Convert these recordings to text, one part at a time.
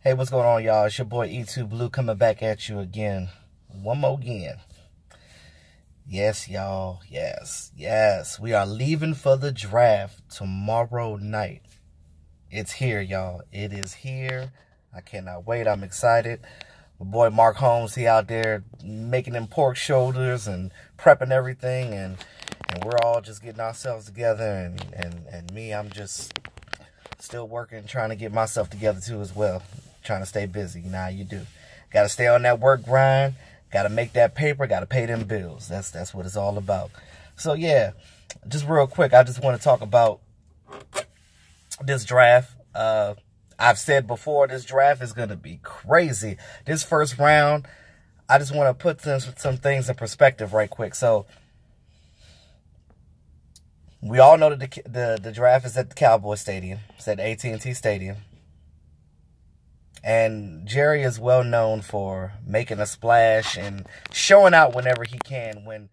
Hey, what's going on, y'all? It's your boy E2 Blue coming back at you again. One more again. Yes, y'all. Yes. We are leaving for the draft tomorrow night. It's here, y'all. It is here. I cannot wait. I'm excited. My boy Mark Holmes, he out there making them pork shoulders and prepping everything. And we're all just getting ourselves together. And me, I'm just still working, trying to get myself together too as well. Trying to stay busy. You know how you do. Got to stay on that work grind. Got to make that paper. Got to pay them bills. That's what it's all about. So yeah, just real quick, I just want to talk about this draft. I've said before, this draft is going to be crazy. This first round, I just want to put some things in perspective right quick. So we all know that the draft is at the Cowboys Stadium. It's at AT&T Stadium. And Jerry is well known for making a splash and showing out whenever he can when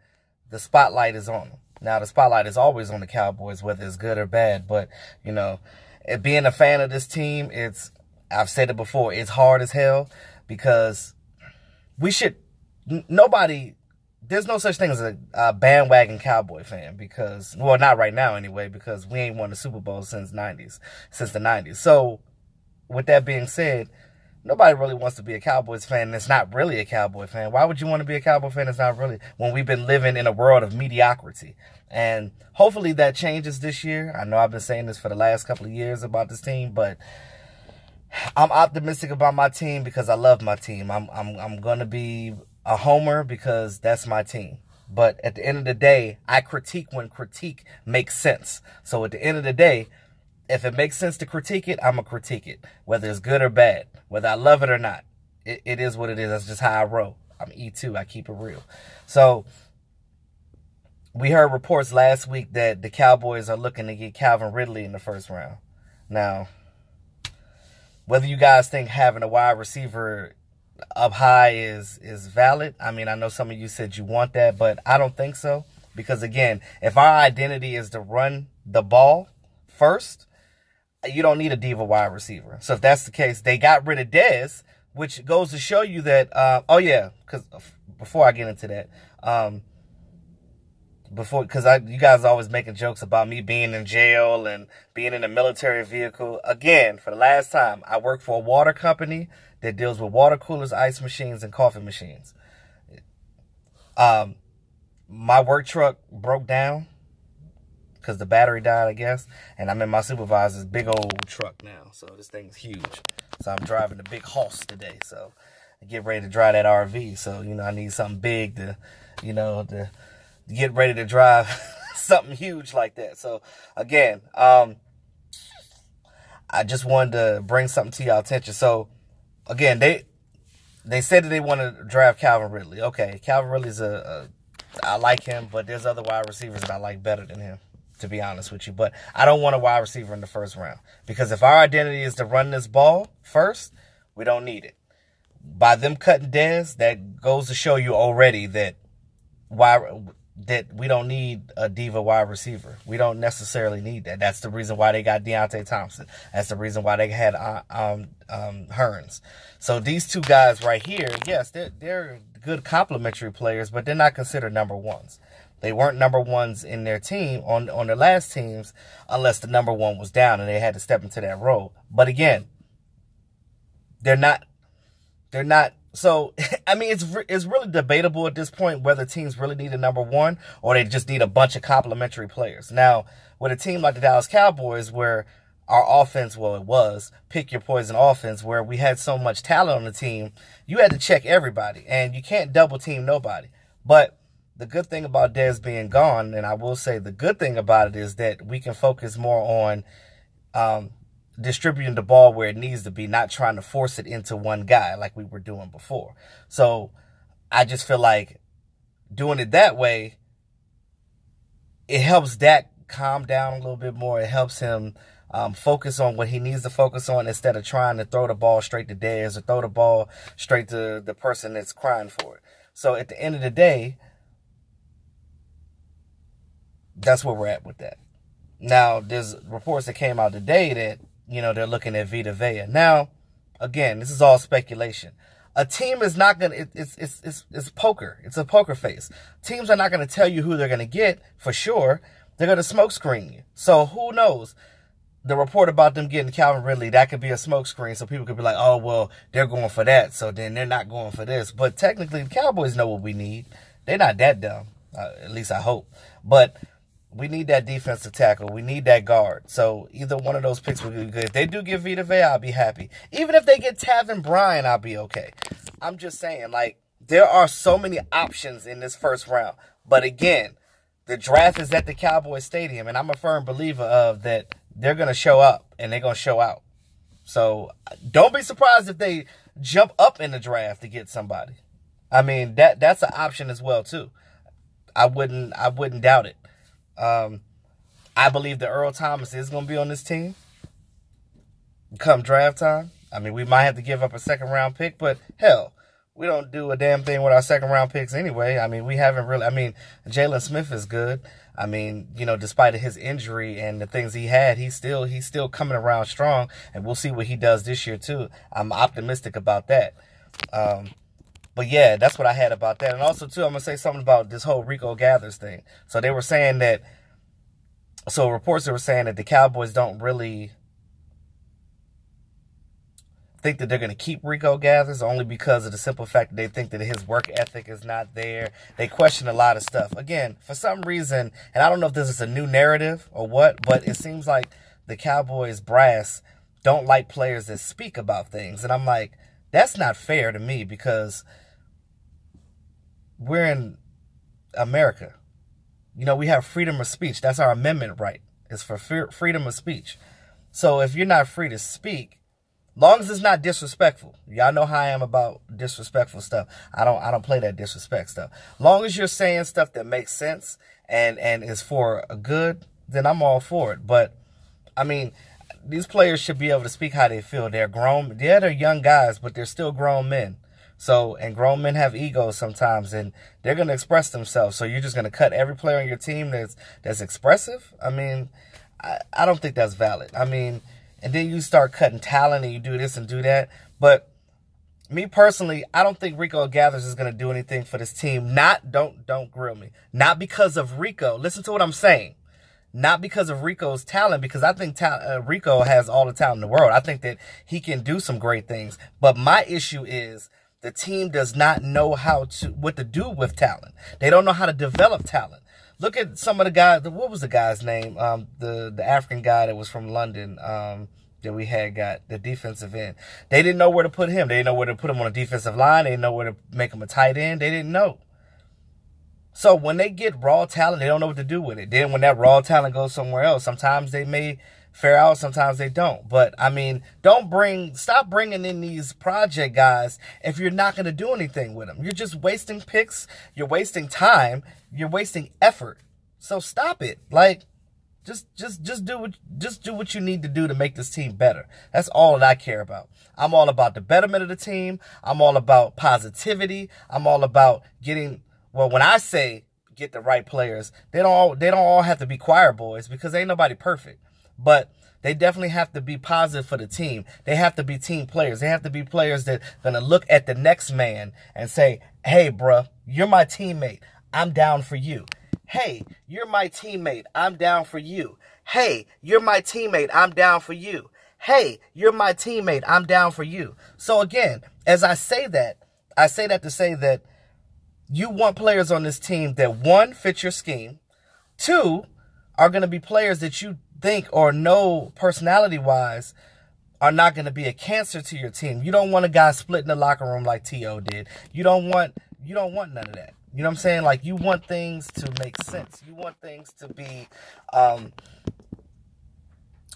the spotlight is on him. Now, the spotlight is always on the Cowboys, whether it's good or bad. But, you know, being a fan of this team, I've said it before, it's hard as hell because there's no such thing as a bandwagon Cowboy fan because, well, not right now anyway, because we ain't won the Super Bowl since the 90s. So, with that being said, nobody really wants to be a Cowboys fan that's not really a Cowboy fan. Why would you want to be a Cowboy fan that's not really, when we've been living in a world of mediocrity? And hopefully that changes this year. I know I've been saying this for the last couple of years about this team, but I'm optimistic about my team because I love my team. I'm going to be a homer because that's my team. But at the end of the day, I critique when critique makes sense. So at the end of the day, if it makes sense to critique it, I'm going to critique it. Whether it's good or bad. Whether I love it or not. It is what it is. That's just how I roll. I'm E2. I keep it real. So, we heard reports last week that the Cowboys are looking to get Calvin Ridley in the first round. Now, whether you guys think having a wide receiver up high is valid. I mean, I know some of you said you want that, but I don't think so. Because, again, if our identity is to run the ball first, you don't need a diva wide receiver. So if that's the case, they got rid of Dez, which goes to show you that, oh yeah, because before I get into that, you guys are always making jokes about me being in jail and being in a military vehicle. Again, for the last time, I work for a water company that deals with water coolers, ice machines, and coffee machines. My work truck broke down because the battery died, I guess. And I'm in my supervisor's big old truck now. So this thing's huge. So I'm driving the big hoss today. So I get ready to drive that RV. So, you know, I need something big to get ready to drive something huge like that. So, again, I just wanted to bring something to y'all attention. So, again, they said that they want to draft Calvin Ridley. Okay, Calvin Ridley's I like him, but there's other wide receivers that I like better than him, to be honest with you. But I don't want a wide receiver in the first round. Because if our identity is to run this ball first, we don't need it. By them cutting Dez, that goes to show you already that we don't need a diva wide receiver. We don't necessarily need that. That's the reason why they got Deontay Thompson. That's the reason why they had Hearns. So these two guys right here, yes, they're good complementary players, but they're not considered number ones. They weren't number ones in their team, on their last teams, unless the number one was down and they had to step into that role. But again, they're not. So, I mean, it's really debatable at this point whether teams really need a number one or they just need a bunch of complementary players. Now, with a team like the Dallas Cowboys, where our offense, well, it was pick your poison offense, where we had so much talent on the team, you had to check everybody, and you can't double team nobody. But the good thing about Dez being gone, and I will say the good thing about it, is that we can focus more on distributing the ball where it needs to be, not trying to force it into one guy like we were doing before. So I just feel like doing it that way, it helps Dak calm down a little bit more. It helps him focus on what he needs to focus on instead of trying to throw the ball straight to Dez or throw the ball straight to the person that's crying for it. So at the end of the day, that's where we're at with that. Now, there's reports that came out today that, you know, they're looking at Vita Vea. Now, again, this is all speculation. A team is not going to, it's poker. It's a poker face. Teams are not going to tell you who they're going to get for sure. They're going to smoke screen you. So who knows? The report about them getting Calvin Ridley, that could be a smoke screen. So people could be like, oh, well, they're going for that. So then they're not going for this. But technically, the Cowboys know what we need. They're not that dumb. At least I hope. But we need that defensive tackle. We need that guard. So either one of those picks would be good. If they do get Vita Vea, I'll be happy. Even if they get Taven Bryan, I'll be okay. I'm just saying, like, there are so many options in this first round. But again, the draft is at the Cowboys Stadium, and I'm a firm believer of that they're going to show up and they're going to show out. So don't be surprised if they jump up in the draft to get somebody. I mean, that's an option as well, too. I wouldn't doubt it. I believe that Earl Thomas is going to be on this team come draft time. I mean, we might have to give up a second-round pick, but hell, we don't do a damn thing with our second-round picks anyway. I mean, we haven't really – I mean, Jalen Smith is good. I mean, you know, despite his injury and the things he had, he's still coming around strong, and we'll see what he does this year too. I'm optimistic about that. But yeah, that's what I had about that. And also too, I'm going to say something about this whole Rico Gathers thing. So they were saying that – so reports were saying that the Cowboys don't really think that they're going to keep Rico Gathers only because of the simple fact that they think that his work ethic is not there. They question a lot of stuff. Again, for some reason, and I don't know if this is a new narrative or what, but it seems like the Cowboys brass don't like players that speak about things. And I'm like, that's not fair to me because we're in America. You know, we have freedom of speech. That's our amendment right. It's for freedom of speech. So if you're not free to speak, long as it's not disrespectful. Y'all know how I am about disrespectful stuff. I don't play that disrespect stuff. Long as you're saying stuff that makes sense and is for a good, then I'm all for it. But, I mean, these players should be able to speak how they feel. They're grown. Yeah, they're young guys, but they're still grown men. So, and grown men have egos sometimes, and they're going to express themselves. So you're just going to cut every player on your team that's expressive? I mean, I don't think that's valid. I mean, and then you start cutting talent and you do this and do that. But me personally, I don't think Rico Gathers is going to do anything for this team. Don't grill me. Not because of Rico. Listen to what I'm saying. Not because of Rico's talent, because I think Rico has all the talent in the world. I think that he can do some great things. But my issue is the team does not know what to do with talent. They don't know how to develop talent. Look at some of the guys. What was the guy's name? The African guy that was from London that we had got the defensive end. They didn't know where to put him. They didn't know where to put him on a defensive line. They didn't know where to make him a tight end. They didn't know. So when they get raw talent, they don't know what to do with it. Then when that raw talent goes somewhere else, sometimes they may fare out, sometimes they don't. But, I mean, stop bringing in these project guys if you're not going to do anything with them. You're just wasting picks. You're wasting time. You're wasting effort. So stop it. Like, just do what you need to do to make this team better. That's all that I care about. I'm all about the betterment of the team. I'm all about positivity. I'm all about getting, well, when I say get the right players, they don't all have to be choir boys because ain't nobody perfect. But they definitely have to be positive for the team. They have to be team players. They have to be players that are going to look at the next man and say, hey, bruh, you're my teammate. I'm down for you. Hey, you're my teammate. I'm down for you. Hey, you're my teammate. I'm down for you. Hey, you're my teammate. I'm down for you. So again, as I say that to say that you want players on this team that, one, fit your scheme, two, are going to be players that you think or know personality-wise are not going to be a cancer to your team. You don't want a guy splitting the locker room like T.O. did. You don't want none of that. You know what I'm saying? Like, you want things to make sense. You want things to be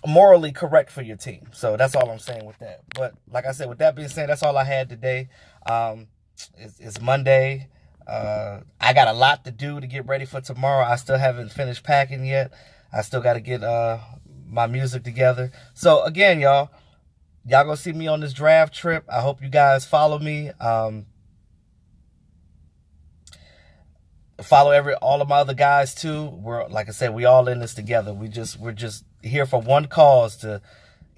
morally correct for your team. So that's all I'm saying with that. But like I said, with that being said, that's all I had today. It's Monday. I got a lot to do to get ready for tomorrow. I still haven't finished packing yet. I still got to get my music together. So again, y'all gonna see me on this draft trip. I hope you guys follow me. Follow all of my other guys too. We're, like I said, we all in this together. We're just here for one cause to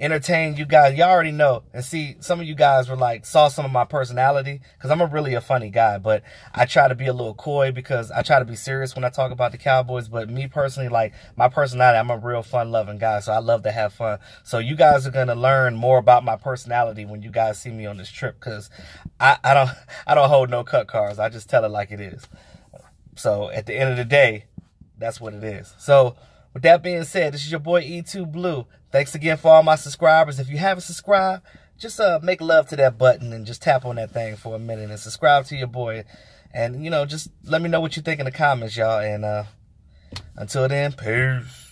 entertain you guys. You already know. And see, some of you guys were like, saw some of my personality, because I'm really a funny guy, but I try to be a little coy because I try to be serious when I talk about the Cowboys. But me personally, like, my personality, I'm a real fun-loving guy, so I love to have fun. So you guys are going to learn more about my personality when you guys see me on this trip, because I don't hold no cut cards. I just tell it like it is. So at the end of the day, that's what it is. So with that being said, this is your boy E2 Blue. Thanks again for all my subscribers. If you haven't subscribed, just make love to that button and just tap on that thing for a minute and subscribe to your boy. And, you know, just let me know what you think in the comments, y'all. And until then, peace.